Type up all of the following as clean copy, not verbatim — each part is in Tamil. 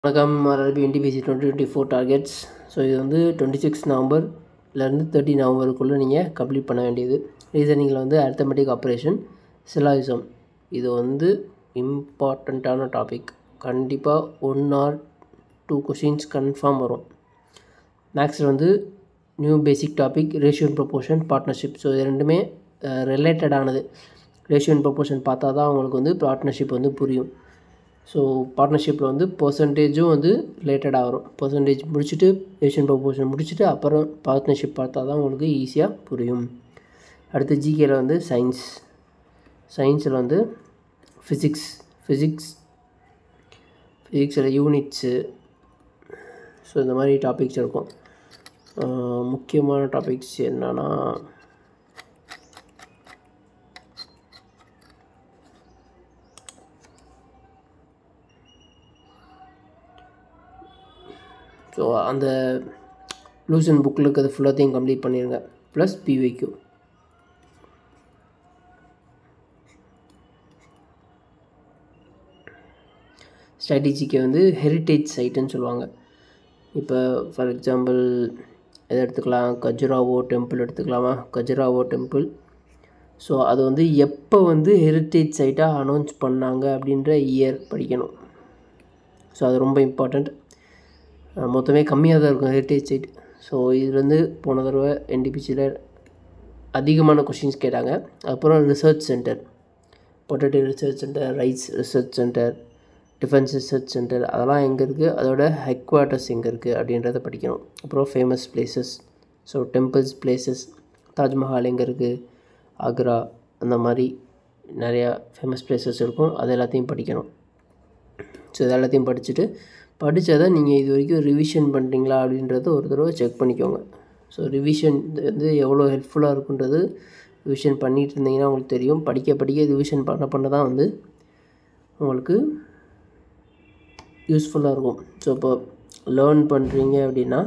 வணக்கம். RRB NTPC 2024 targets. ஸோ இது வந்து 26 நவம்பர்லேருந்து 30 நவம்பருக்குள்ளே நீங்கள் கம்ப்ளீட் பண்ண வேண்டியது. ரீசனிங்கில் வந்து அரித்தமெட்டிக் ஆப்ரேஷன், சிலாயிசம், இது வந்து இம்பார்ட்டண்ட்டான டாபிக். கண்டிப்பாக 1 or 2 கொஷின்ஸ் கன்ஃபார்ம் வரும். மேக்ஸில் வந்து new basic topic ratio and proportion, partnership. So இது ரெண்டுமே ரிலேட்டடானது. ரேஷியோ அண்ட் ப்ரொபோர்ஷன் பார்த்தா தான் உங்களுக்கு வந்து பார்ட்னர்ஷிப் வந்து புரியும். ஸோ பார்ட்னர்ஷிப்பில் வந்து பர்சன்டேஜும் வந்து ரிலேட்டடாக வரும். பர்சன்டேஜ் முடிச்சுட்டு ரேஷியோ அண்ட் ப்ரொபோர்ஷன் முடிச்சுட்டு அப்புறம் பார்ட்னர்ஷிப் பார்த்தா தான் உங்களுக்கு ஈஸியாக புரியும். அடுத்து ஜிகேயில் வந்து சயின்ஸில் வந்து ஃபிசிக்ஸில் யூனிட்ஸு, ஸோ இந்த மாதிரி டாபிக்ஸ் இருக்கும். முக்கியமான டாபிக்ஸ் என்னென்னா ஸோ அந்த லூசன் புக்கில் இருக்கிறது ஃபுல்லாத்தையும் கம்ப்ளீட் பண்ணிடுங்க. Plus PYQ. ஸ்ட்ராட்டஜிக்கு வந்து ஹெரிட்டேஜ் சைட்டுன்னு சொல்லுவாங்க. இப்போ ஃபார் எக்ஸாம்பிள் எதை எடுத்துக்கலாம், கஜுராவோ டெம்பிள் எடுத்துக்கலாமா? கஜுராவோ டெம்பிள். ஸோ அது வந்து எப்போ வந்து ஹெரிட்டேஜ் சைட்டாக அனௌன்ஸ் பண்ணாங்க அப்படின்ற இயர் படிக்கணும். ஸோ அது ரொம்ப இம்பார்ட்டண்ட். மொத்தமே கம்மியாக தான் இருக்கும் ஹெரிட்டேஜ் சைட். ஸோ இதுலேருந்து போன தடவை NTPCயில் அதிகமான கொஷின்ஸ் கேட்டாங்க. அப்புறம் research centre, potato research centre, rice research centre, defence research centre, அதெல்லாம் எங்கே இருக்குது, அதோட ஹெட் குவார்ட்டர்ஸ் எங்கே இருக்குது அப்படின்றத படிக்கணும். அப்புறம் famous places, so temples, places, Taj Mahal எங்கே இருக்குது, ஆக்ரா, அந்த மாதிரி நிறையா ஃபேமஸ் பிளேசஸ் இருக்கும். அது எல்லாத்தையும் படிக்கணும். ஸோ இது எல்லாத்தையும் படித்ததை நீங்கள் இது வரைக்கும் ரிவிஷன் பண்ணுறீங்களா அப்படின்றத ஒரு தடவை செக் பண்ணிக்கோங்க. ஸோ ரிவிஷன் வந்து எவ்வளோ ஹெல்ப்ஃபுல்லாக இருக்குன்றது ரிவிஷன் பண்ணிகிட்டு இருந்தீங்கன்னா உங்களுக்கு தெரியும். படிக்க ரிவிஷன் பண்ண தான் வந்து உங்களுக்கு யூஸ்ஃபுல்லாக இருக்கும். ஸோ இப்போ லேர்ன் பண்ணுறீங்க அப்படின்னா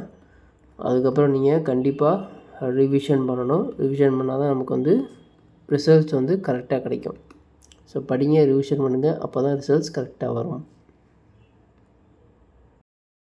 அதுக்கப்புறம் நீங்கள் கண்டிப்பாக ரிவிஷன் பண்ணணும். ரிவிஷன் பண்ணால் தான் நமக்கு வந்து ரிசல்ட்ஸ் வந்து கரெக்டாக கிடைக்கும். ஸோ படிங்க, ரிவிஷன் பண்ணுங்கள், அப்போ தான் ரிசல்ட்ஸ் கரெக்டாக வரும்.